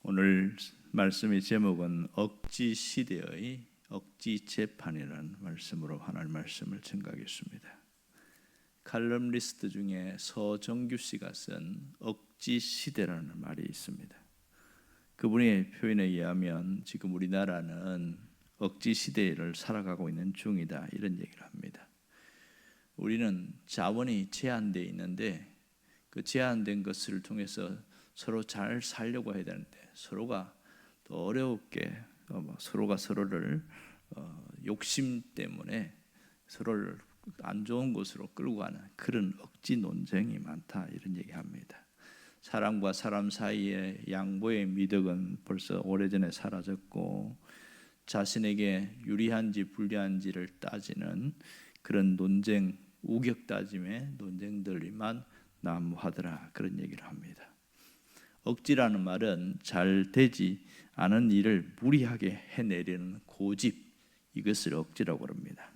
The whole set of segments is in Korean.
오늘 말씀의 제목은 억지 시대의 억지 재판이라는 말씀으로 하나님 말씀을 증거하겠습니다. 칼럼니스트 중에 서정규 씨가 쓴 억지 시대라는 말이 있습니다. 그분의 표현에 의하면 지금 우리나라는 억지 시대를 살아가고 있는 중이다, 이런 얘기를 합니다. 우리는 자원이 제한되어 있는데 그 제한된 것을 통해서 서로 잘 살려고 해야 되는데 서로가 더 어렵게 서로가 서로를 욕심 때문에 서로를 안 좋은 곳으로 끌고 가는 그런 억지 논쟁이 많다, 이런 얘기합니다. 사람과 사람 사이의 양보의 미덕은 벌써 오래전에 사라졌고 자신에게 유리한지 불리한지를 따지는 그런 논쟁, 우격 따짐의 논쟁들만 난무하더라, 그런 얘기를 합니다. 억지라는 말은 잘 되지 않은 일을 무리하게 해내려는 고집, 이것을 억지라고 합니다.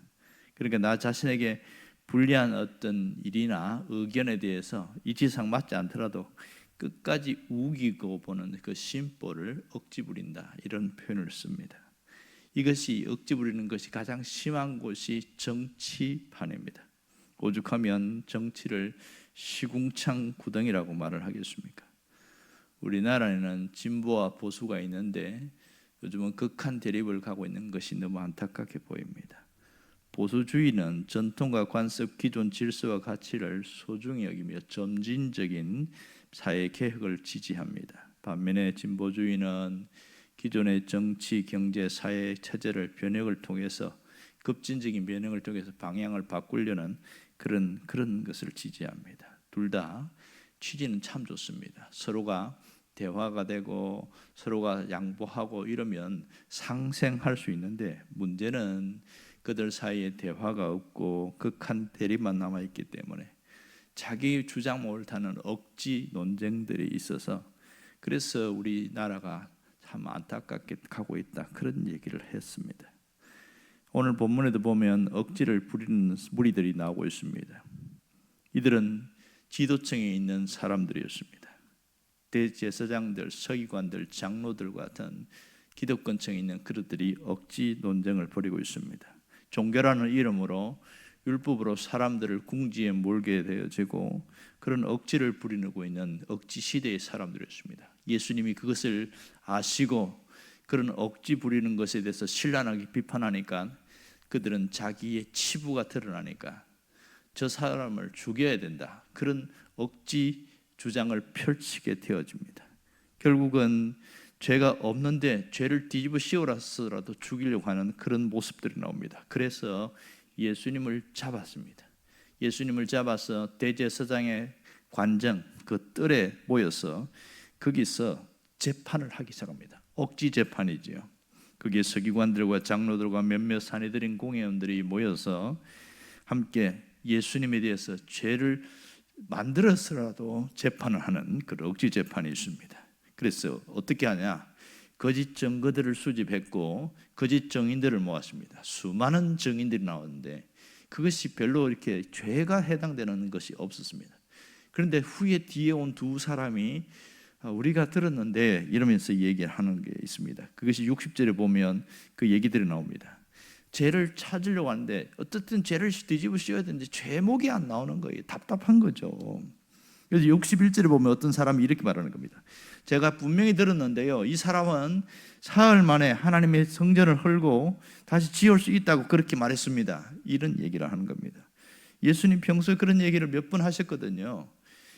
그러니까 나 자신에게 불리한 어떤 일이나 의견에 대해서 이치상 맞지 않더라도 끝까지 우기고 보는 그 심보를 억지 부린다, 이런 표현을 씁니다. 이것이 억지 부리는 것이 가장 심한 곳이 정치판입니다. 오죽하면 정치를 시궁창 구덩이라고 말을 하겠습니까? 우리나라에는 진보와 보수가 있는데 요즘은 극한 대립을 가고 있는 것이 너무 안타깝게 보입니다. 보수주의는 전통과 관습, 기존 질서와 가치를 소중히 여기며 점진적인 사회 개혁을 지지합니다. 반면에 진보주의는 기존의 정치, 경제, 사회 체제를 변혁을 통해서 급진적인 변형을 통해서 방향을 바꾸려는 그런 것을 지지합니다. 둘 다 취지는 참 좋습니다. 서로가 대화가 되고 서로가 양보하고 이러면 상생할 수 있는데 문제는 그들 사이에 대화가 없고 극한 대립만 남아있기 때문에 자기 주장만 옳다는 억지 논쟁들이 있어서 그래서 우리나라가 참 안타깝게 가고 있다, 그런 얘기를 했습니다. 오늘 본문에도 보면 억지를 부리는 무리들이 나오고 있습니다. 이들은 지도층에 있는 사람들이었습니다. 대제사장들, 서기관들, 장로들 같은 기득권층에 있는 그들이 억지 논쟁을 벌이고 있습니다. 종교라는 이름으로 율법으로 사람들을 궁지에 몰게 되어지고 그런 억지를 부리고 있는 억지 시대의 사람들이었습니다. 예수님이 그것을 아시고 그런 억지 부리는 것에 대해서 신랄하게 비판하니까 그들은 자기의 치부가 드러나니까 저 사람을 죽여야 된다, 그런 억지 주장을 펼치게 되어집니다. 결국은 죄가 없는데 죄를 뒤집어 씌워서라도 죽이려고 하는 그런 모습들이 나옵니다. 그래서 예수님을 잡았습니다. 예수님을 잡아서 대제사장의 관정, 그 뜰에 모여서 거기서 재판을 하기 시작합니다. 억지 재판이지요. 거기에 서기관들과 장로들과 몇몇 사내들인 공회원들이 모여서 함께 예수님에 대해서 죄를 만들어서라도 재판을 하는 그런 억지 재판이 있습니다. 그래서 어떻게 하냐? 거짓 증거들을 수집했고 거짓 증인들을 모았습니다. 수많은 증인들이 나왔는데 그것이 별로 이렇게 죄가 해당되는 것이 없었습니다. 그런데 후에 뒤에 온 두 사람이 우리가 들었는데 이러면서 얘기하는 게 있습니다. 그것이 60절에 보면 그 얘기들이 나옵니다. 죄를 찾으려고 하는데 어떻든 죄를 뒤집어 씌워야 되는데 죄목이 안 나오는 거예요. 답답한 거죠. 그래서 61절에 보면 어떤 사람이 이렇게 말하는 겁니다. 제가 분명히 들었는데요, 이 사람은 사흘 만에 하나님의 성전을 헐고 다시 지을 수 있다고 그렇게 말했습니다, 이런 얘기를 하는 겁니다. 예수님 평소에 그런 얘기를 몇 번 하셨거든요.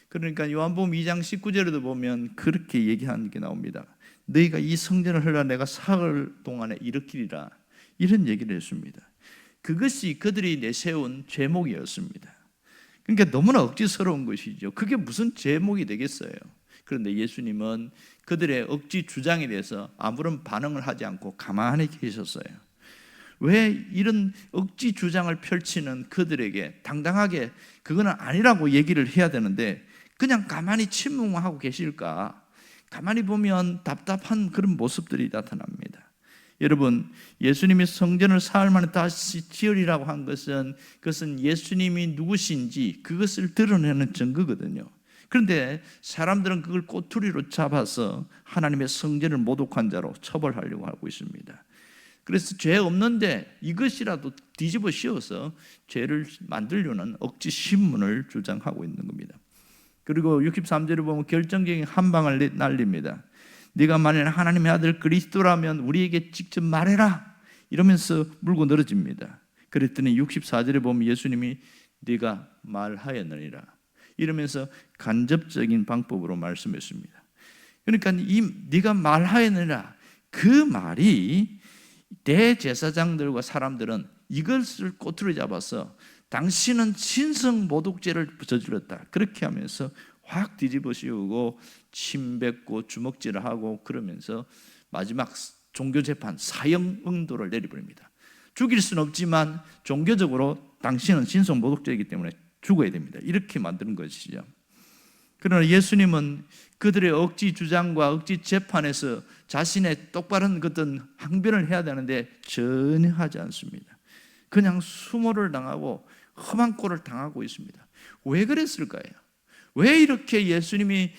그러니까 요한복음 2장 19절에도 보면 그렇게 얘기하는 게 나옵니다. 너희가 이 성전을 헐라 내가 사흘 동안에 일으키리라, 이런 얘기를 했습니다. 그것이 그들이 내세운 제목이었습니다. 그러니까 너무나 억지스러운 것이죠. 그게 무슨 제목이 되겠어요. 그런데 예수님은 그들의 억지 주장에 대해서 아무런 반응을 하지 않고 가만히 계셨어요. 왜 이런 억지 주장을 펼치는 그들에게 당당하게 그거는 아니라고 얘기를 해야 되는데 그냥 가만히 침묵하고 계실까? 가만히 보면 답답한 그런 모습들이 나타납니다. 여러분, 예수님이 성전을 사흘 만에 다시 지으리라고 한 것은 그것은 예수님이 누구신지 그것을 드러내는 증거거든요. 그런데 사람들은 그걸 꼬투리로 잡아서 하나님의 성전을 모독한 자로 처벌하려고 하고 있습니다. 그래서 죄 없는데 이것이라도 뒤집어 씌워서 죄를 만들려는 억지 신문을 주장하고 있는 겁니다. 그리고 63절에 보면 결정적인 한 방을 날립니다. 네가 만일 하나님의 아들 그리스도라면 우리에게 직접 말해라, 이러면서 물고 늘어집니다. 그랬더니 64절에 보면 예수님이 네가 말하였느니라, 이러면서 간접적인 방법으로 말씀했습니다. 그러니까 이 네가 말하였느니라, 그 말이 대제사장들과 사람들은 이것을 꼬투리 잡아서 당신은 신성 모독죄를 저질렀다, 그렇게 하면서 확 뒤집어 씌우고 침 뱉고 주먹질을 하고 그러면서 마지막 종교재판 사형응도를 내려버립니다. 죽일 수는 없지만 종교적으로 당신은 신성 모독죄이기 때문에 죽어야 됩니다, 이렇게 만드는 것이죠. 그러나 예수님은 그들의 억지 주장과 억지 재판에서 자신의 똑바른 어떤 항변을 해야 되는데 전혀 하지 않습니다. 그냥 수모를 당하고 험한 꼴을 당하고 있습니다. 왜 그랬을까요? 왜 이렇게 예수님이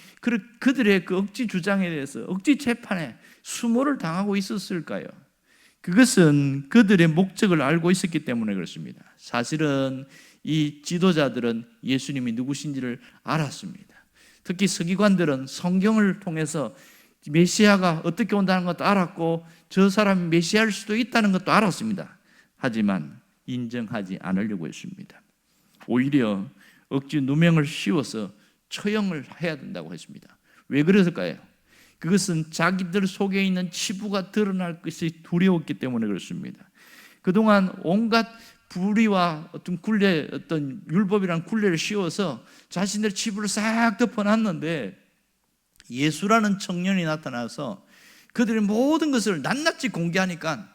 그들의 그 억지 주장에 대해서 억지 재판에 수모를 당하고 있었을까요? 그것은 그들의 목적을 알고 있었기 때문에 그렇습니다. 사실은 이 지도자들은 예수님이 누구신지를 알았습니다. 특히 서기관들은 성경을 통해서 메시아가 어떻게 온다는 것도 알았고 저 사람이 메시아일 수도 있다는 것도 알았습니다. 하지만 인정하지 않으려고 했습니다. 오히려 억지 누명을 씌워서 처형을 해야 된다고 했습니다. 왜 그랬을까요? 그것은 자기들 속에 있는 치부가 드러날 것이 두려웠기 때문에 그렇습니다. 그동안 온갖 불의와 어떤 굴레, 어떤 율법이라는 굴레를 씌워서 자신들 치부를 싹 덮어놨는데 예수라는 청년이 나타나서 그들의 모든 것을 낱낱이 공개하니까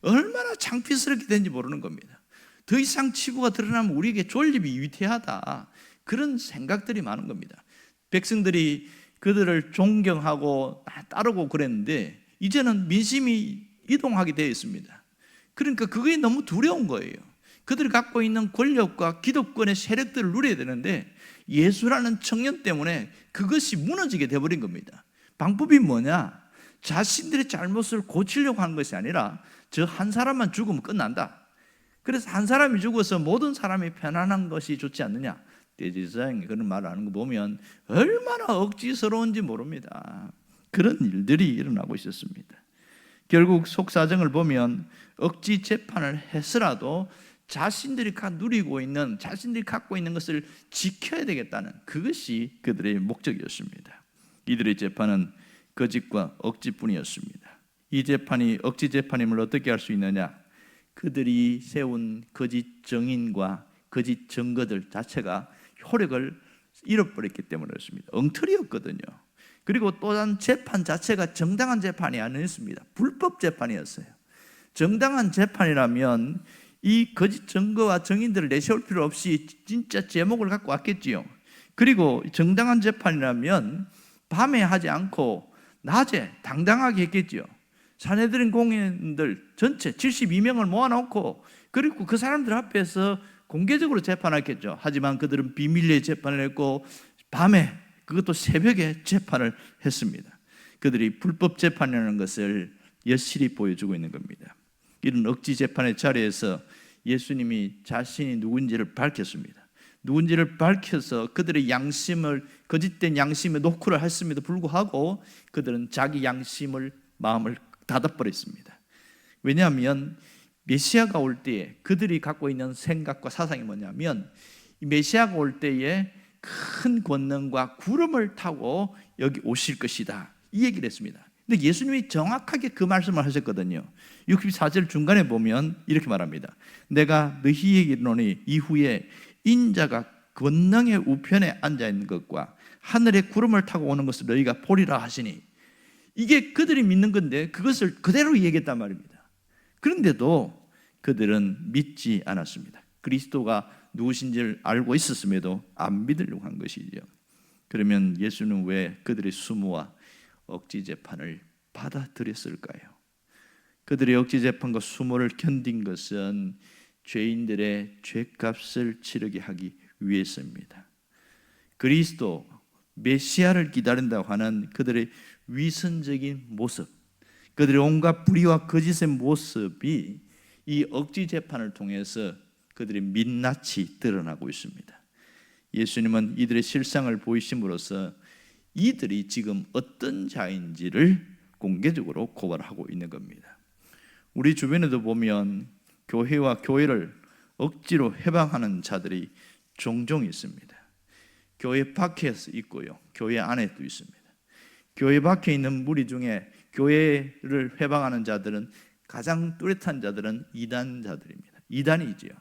얼마나 창피스럽게 된지 모르는 겁니다. 더 이상 치부가 드러나면 우리에게 존립이 위태하다, 그런 생각들이 많은 겁니다. 백성들이 그들을 존경하고 따르고 그랬는데 이제는 민심이 이동하게 되어 있습니다. 그러니까 그게 너무 두려운 거예요. 그들이 갖고 있는 권력과 기득권의 세력들을 누려야 되는데 예수라는 청년 때문에 그것이 무너지게 되어버린 겁니다. 방법이 뭐냐? 자신들의 잘못을 고치려고 하는 것이 아니라 저 한 사람만 죽으면 끝난다. 그래서 한 사람이 죽어서 모든 사람이 편안한 것이 좋지 않느냐? 대제사장이 그런 말을 하는 거 보면 얼마나 억지스러운지 모릅니다. 그런 일들이 일어나고 있었습니다. 결국 속사정을 보면 억지 재판을 해서라도 자신들이 누리고 있는, 자신들이 갖고 있는 것을 지켜야 되겠다는 그것이 그들의 목적이었습니다. 이들의 재판은 거짓과 억지뿐이었습니다. 이 재판이 억지 재판임을 어떻게 알 수 있느냐? 그들이 세운 거짓 정인과 거짓 증거들 자체가 효력을 잃어버렸기 때문에 그렇습니다. 엉터리였거든요. 그리고 또 다른 재판 자체가 정당한 재판이 아니었습니다. 불법 재판이었어요. 정당한 재판이라면 이 거짓 증거와 정인들을 내세울 필요 없이 진짜 제목을 갖고 왔겠지요. 그리고 정당한 재판이라면 밤에 하지 않고 낮에 당당하게 했겠지요. 산헤드린 공인들 전체 72명을 모아놓고 그리고 그 사람들 앞에서 공개적으로 재판했겠죠. 하지만 그들은 비밀리에 재판을 했고 밤에, 그것도 새벽에 재판을 했습니다. 그들이 불법 재판이라는 것을 여실히 보여주고 있는 겁니다. 이런 억지 재판의 자리에서 예수님이 자신이 누군지를 밝혔습니다. 누군지를 밝혀서 그들의 양심을, 거짓된 양심에 노크를 했음에도 불구하고 그들은 자기 양심을, 마음을 닫아버렸습니다. 왜냐하면 메시아가 올 때에 그들이 갖고 있는 생각과 사상이 뭐냐면 이 메시아가 올 때에 큰 권능과 구름을 타고 여기 오실 것이다, 이 얘기를 했습니다. 근데 예수님이 정확하게 그 말씀을 하셨거든요. 64절 중간에 보면 이렇게 말합니다. 내가 너희에게 이르노니 이후에 인자가 권능의 우편에 앉아있는 것과 하늘의 구름을 타고 오는 것을 너희가 보리라 하시니, 이게 그들이 믿는 건데 그것을 그대로 얘기했단 말입니다. 그런데도 그들은 믿지 않았습니다. 그리스도가 누구신지를 알고 있었음에도 안 믿으려고 한 것이죠. 그러면 예수는 왜 그들의 수모와 억지 재판을 받아들였을까요? 그들의 억지 재판과 수모를 견딘 것은 죄인들의 죄값을 치르게 하기 위해서입니다. 그리스도, 메시아를 기다린다고 하는 그들의 위선적인 모습, 그들의 온갖 불의와 거짓의 모습이 이 억지 재판을 통해서 그들의 민낯이 드러나고 있습니다. 예수님은 이들의 실상을 보이심으로써 이들이 지금 어떤 자인지를 공개적으로 고발하고 있는 겁니다. 우리 주변에도 보면 교회와 교회를 억지로 해방하는 자들이 종종 있습니다. 교회 밖에서 있고요, 교회 안에도 있습니다. 교회 밖에 있는 무리 중에 교회를 해방하는 자들은, 가장 뚜렷한 자들은 이단자들입니다. 이단이지요.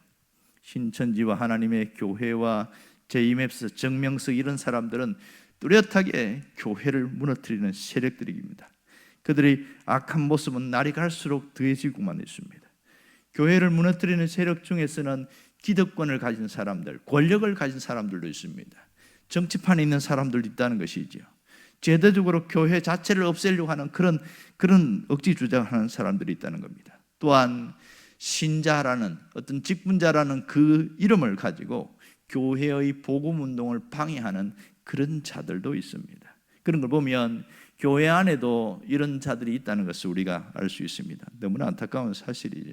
신천지와 하나님의 교회와 제임앱스, 정명석 이런 사람들은 뚜렷하게 교회를 무너뜨리는 세력들입니다. 그들의 악한 모습은 날이 갈수록 더해지고만 있습니다. 교회를 무너뜨리는 세력 중에서는 기득권을 가진 사람들, 권력을 가진 사람들도 있습니다. 정치판에 있는 사람들도 있다는 것이죠. 제도적으로 교회 자체를 없애려고 하는 그런 억지 주장하는 사람들이 있다는 겁니다. 또한 신자라는, 어떤 직분자라는 그 이름을 가지고 교회의 복음 운동을 방해하는 그런 자들도 있습니다. 그런 걸 보면 교회 안에도 이런 자들이 있다는 것을 우리가 알 수 있습니다. 너무나 안타까운 사실이죠.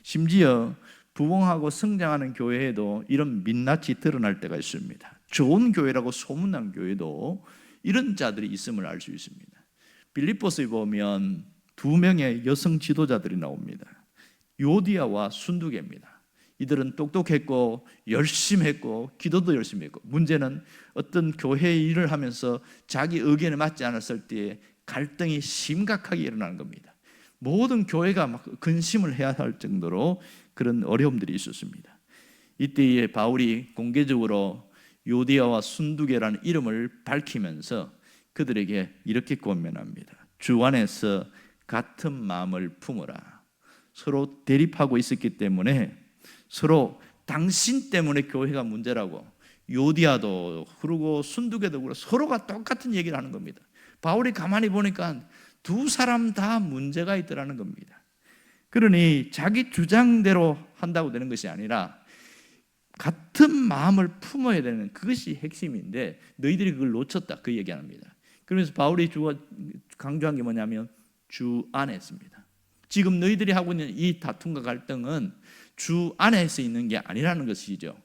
심지어 부흥하고 성장하는 교회에도 이런 민낯이 드러날 때가 있습니다. 좋은 교회라고 소문난 교회도 이런 자들이 있음을 알 수 있습니다. 빌립보서에 보면 두 명의 여성 지도자들이 나옵니다. 요디아와 순두개입니다. 이들은 똑똑했고 열심히 했고 기도도 열심히 했고, 문제는 어떤 교회 일을 하면서 자기 의견에 맞지 않았을 때에 갈등이 심각하게 일어나는 겁니다. 모든 교회가 막 근심을 해야 할 정도로 그런 어려움들이 있었습니다. 이때에 바울이 공개적으로 요디아와 순두개라는 이름을 밝히면서 그들에게 이렇게 권면합니다. 주 안에서 같은 마음을 품어라. 서로 대립하고 있었기 때문에, 서로 당신 때문에 교회가 문제라고, 요디아도 그러고 순두개도 그러고 서로가 똑같은 얘기를 하는 겁니다. 바울이 가만히 보니까 두 사람 다 문제가 있더라는 겁니다. 그러니 자기 주장대로 한다고 되는 것이 아니라 같은 마음을 품어야 되는, 그것이 핵심인데 너희들이 그걸 놓쳤다, 그 얘기합니다. 그러면서 바울이 강조한 게 뭐냐면 주 안에 있습니다. 지금 너희들이 하고 있는 이 다툼과 갈등은 주 안에서 있는 게 아니라는 것이죠.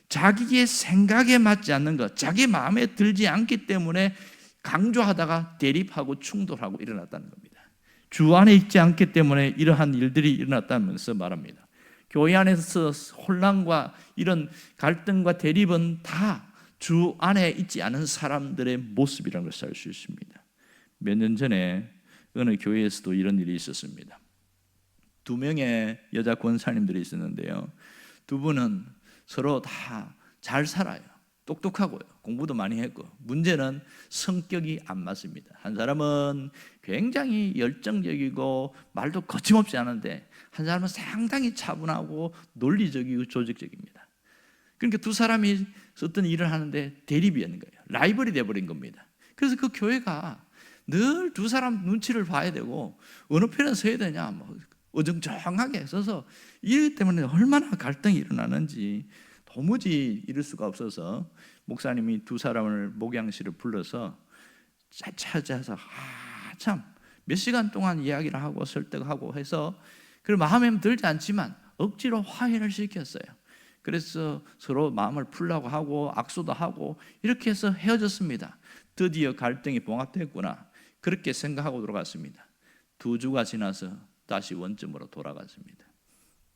자기의 생각에 맞지 않는 것, 자기 마음에 들지 않기 때문에 강조하다가 대립하고 충돌하고 일어났다는 겁니다. 주 안에 있지 않기 때문에 이러한 일들이 일어났다면서 말합니다. 교회 안에서 혼란과 이런 갈등과 대립은 다 주 안에 있지 않은 사람들의 모습이라는 것을 알 수 있습니다. 몇 년 전에 어느 교회에서도 이런 일이 있었습니다. 두 명의 여자 권사님들이 있었는데요, 두 분은 서로 다 잘 살아요. 똑똑하고요, 공부도 많이 했고, 문제는 성격이 안 맞습니다. 한 사람은 굉장히 열정적이고 말도 거침없이 하는데, 한 사람은 상당히 차분하고 논리적이고 조직적입니다. 그러니까 두 사람이 어떤 일을 하는데 대립이었는 거예요. 라이벌이 돼버린 겁니다. 그래서 그 교회가 늘 두 사람 눈치를 봐야 되고 어느 편에 서야 되냐, 뭐 어정쩡하게 서서 일 때문에 얼마나 갈등이 일어나는지 도무지 이럴 수가 없어서 목사님이 두 사람을 목양실을 불러서 찾아서 한참 몇 시간 동안 이야기를 하고 설득하고 해서, 그 마음에 들지 않지만 억지로 화해를 시켰어요. 그래서 서로 마음을 풀라고 하고 악수도 하고 이렇게 해서 헤어졌습니다. 드디어 갈등이 봉합됐구나, 그렇게 생각하고 들어갔습니다. 2주가 지나서 다시 원점으로 돌아갔습니다.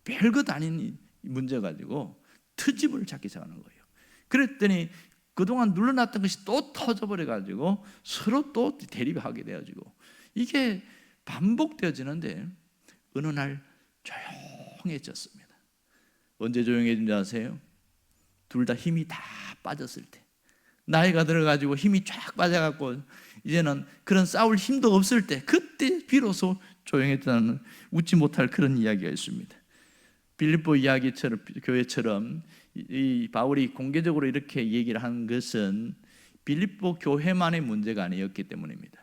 별것 아닌 문제 가지고 트집을 잡기 시작하는 거예요. 그랬더니 그동안 눌러놨던 것이 또 터져버려가지고 서로 또 대립하게 되어지고, 이게 반복되어지는데 어느 날 조용해졌습니다. 언제 조용해진지 아세요? 둘 다 힘이 다 빠졌을 때, 나이가 들어가지고 힘이 쫙 빠져갖고 이제는 그런 싸울 힘도 없을 때, 그때 비로소 조용했다는 웃지 못할 그런 이야기가 있습니다. 빌립보 이야기처럼, 교회처럼 이 바울이 공개적으로 이렇게 얘기를 한 것은 빌립보 교회만의 문제가 아니었기 때문입니다.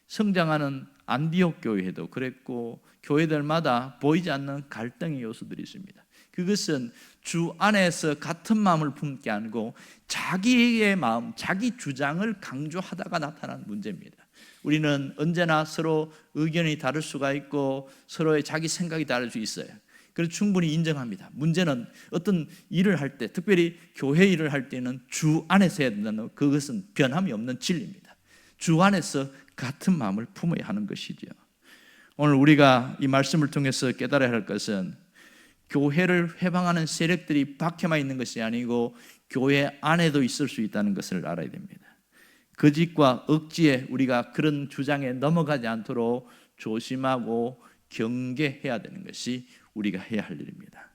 성장하는 안디옥 교회도 그랬고 교회들마다 보이지 않는 갈등의 요소들이 있습니다. 그것은 주 안에서 같은 마음을 품게 아니고 자기의 마음, 자기 주장을 강조하다가 나타난 문제입니다. 우리는 언제나 서로 의견이 다를 수가 있고 서로의 자기 생각이 다를 수 있어요. 그래서 충분히 인정합니다. 문제는 어떤 일을 할 때, 특별히 교회 일을 할 때는 주 안에서 해야 된다는, 그것은 변함이 없는 진리입니다. 주 안에서 같은 마음을 품어야 하는 것이죠. 오늘 우리가 이 말씀을 통해서 깨달아야 할 것은 교회를 회방하는 세력들이 밖에만 있는 것이 아니고 교회 안에도 있을 수 있다는 것을 알아야 됩니다. 거짓과 억지에 우리가 그런 주장에 넘어가지 않도록 조심하고 경계해야 되는 것이 우리가 해야 할 일입니다.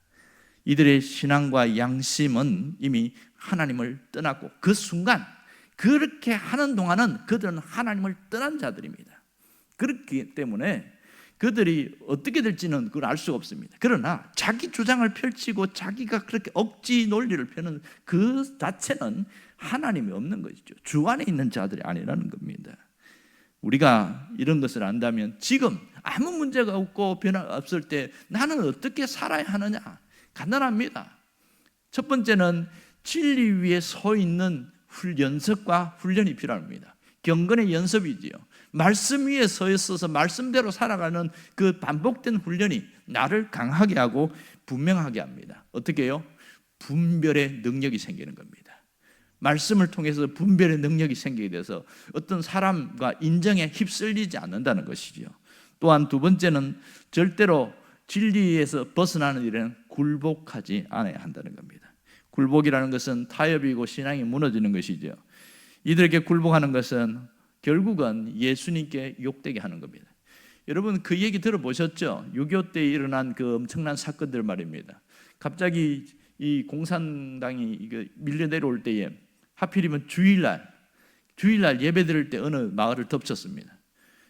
이들의 신앙과 양심은 이미 하나님을 떠났고 그 순간 그렇게 하는 동안은 그들은 하나님을 떠난 자들입니다. 그렇기 때문에 그들이 어떻게 될지는 그걸 알 수가 없습니다. 그러나 자기 주장을 펼치고 자기가 그렇게 억지 논리를 펴는 그 자체는 하나님이 없는 것이죠. 주 안에 있는 자들이 아니라는 겁니다. 우리가 이런 것을 안다면 지금 아무 문제가 없고 변화 없을 때 나는 어떻게 살아야 하느냐? 간단합니다. 첫 번째는 진리 위에 서 있는 연습과 훈련이 필요합니다. 경건의 연습이지요. 말씀 위에 서 있어서 말씀대로 살아가는 그 반복된 훈련이 나를 강하게 하고 분명하게 합니다. 어떻게 해요? 분별의 능력이 생기는 겁니다. 말씀을 통해서 분별의 능력이 생기게 돼서 어떤 사람과 인정에 휩쓸리지 않는다는 것이죠. 또한 두 번째는 절대로 진리에서 벗어나는 일에는 굴복하지 않아야 한다는 겁니다. 굴복이라는 것은 타협이고 신앙이 무너지는 것이죠. 이들에게 굴복하는 것은 결국은 예수님께 욕되게 하는 겁니다. 여러분 그 얘기 들어보셨죠? 6.25 때 일어난 그 엄청난 사건들 말입니다. 갑자기 이 공산당이 밀려 내려올 때에 하필이면 주일날 예배 드릴 때 어느 마을을 덮쳤습니다.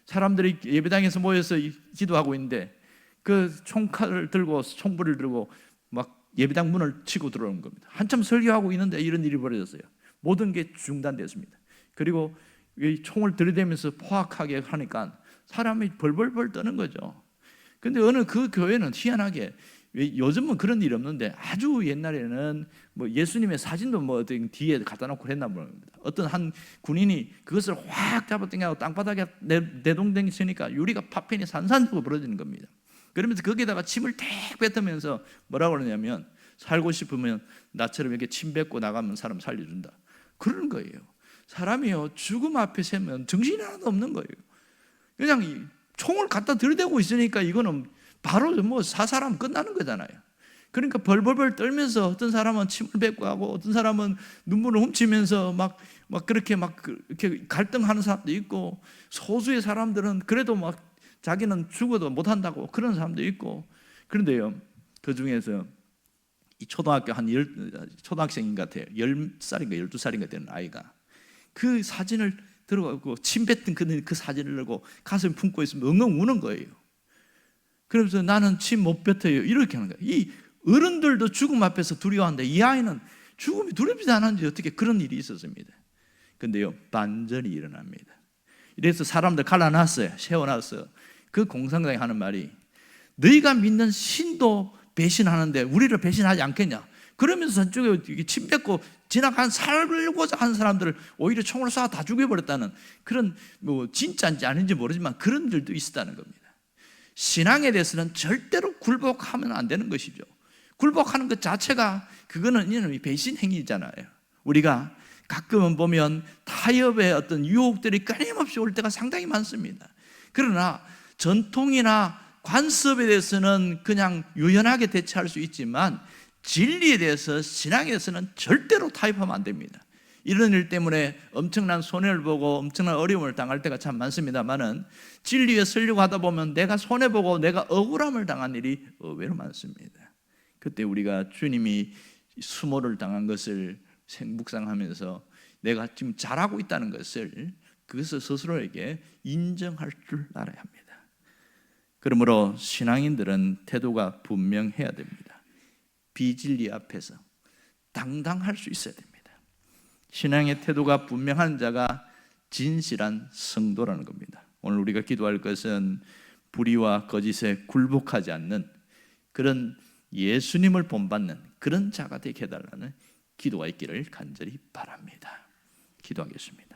사람들이 예배당에서 모여서 기도하고 있는데 그 총칼을 들고 총불을 들고 막 예배당 문을 치고 들어오는 겁니다. 한참 설교하고 있는데 이런 일이 벌어졌어요. 모든 게 중단됐습니다. 그리고 이 총을 들이대면서 포악하게 하니까 사람이 벌벌벌 떠는 거죠. 근데 어느 그 교회는 희한하게, 요즘은 그런 일이 없는데 아주 옛날에는 뭐 예수님의 사진도 뭐 뒤에 갖다 놓고 했나 모릅니다. 어떤 한 군인이 그것을 확 잡아당기고 땅바닥에 내동댕기니까 유리가 파편이 산산적으로 벌어지는 겁니다. 그러면서 거기다가 침을 택 뱉으면서 뭐라고 그러냐면 살고 싶으면 나처럼 이렇게 침 뱉고 나가면 사람 살려준다. 그런 거예요. 사람이요 죽음 앞에 서면 정신이 하나도 없는 거예요. 그냥 총을 갖다 들이대고 있으니까 이거는 바로 뭐 사람 끝나는 거잖아요. 그러니까 벌벌벌 떨면서 어떤 사람은 침을 뱉고 하고 어떤 사람은 눈물을 훔치면서 막 그렇게 이렇게 갈등하는 사람도 있고, 소수의 사람들은 그래도 막 자기는 죽어도 못한다고 그런 사람도 있고. 그런데요 그 중에서 이 초등학교 초등학생인 것 같아요. 10살인가 12살인가 되는 아이가 그 사진을 들어가고 침 뱉은 그 사진을 들고 가슴에 품고 있으면 엉엉 우는 거예요. 그러면서 나는 침 못 뱉어요 이렇게 하는 거예요. 이 어른들도 죽음 앞에서 두려워하는데 이 아이는 죽음이 두렵지 않은지 어떻게 그런 일이 있었습니다. 근데요 반전이 일어납니다. 이래서 사람들 갈라놨어요. 세워놨어요. 그 공산당이 하는 말이 너희가 믿는 신도 배신하는데 우리를 배신하지 않겠냐. 그러면서 저쪽에 침 뱉고 살고자 하는 사람들을 오히려 총을 쏴 다 죽여버렸다는 그런, 뭐 진짜인지 아닌지 모르지만 그런 일도 있었다는 겁니다. 신앙에 대해서는 절대로 굴복하면 안 되는 것이죠. 굴복하는 것 자체가 그거는 이놈이 배신 행위잖아요. 우리가 가끔은 보면 타협의 어떤 유혹들이 끊임없이 올 때가 상당히 많습니다. 그러나 전통이나 관습에 대해서는 그냥 유연하게 대처할 수 있지만 진리에 대해서, 신앙에 대해서는 절대로 타협하면 안 됩니다. 이런 일 때문에 엄청난 손해를 보고 엄청난 어려움을 당할 때가 참 많습니다만은 진리에 서려고 하다 보면 내가 손해보고 내가 억울함을 당한 일이 의외로 많습니다. 그때 우리가 주님이 수모를 당한 것을 묵상하면서 내가 지금 잘하고 있다는 것을 그것을 스스로에게 인정할 줄 알아야 합니다. 그러므로 신앙인들은 태도가 분명해야 됩니다. 비진리 앞에서 당당할 수 있어야 됩니다. 신앙의 태도가 분명한 자가 진실한 성도라는 겁니다. 오늘 우리가 기도할 것은 불의와 거짓에 굴복하지 않는 그런 예수님을 본받는 그런 자가 되게 해달라는 기도가 있기를 간절히 바랍니다. 기도하겠습니다.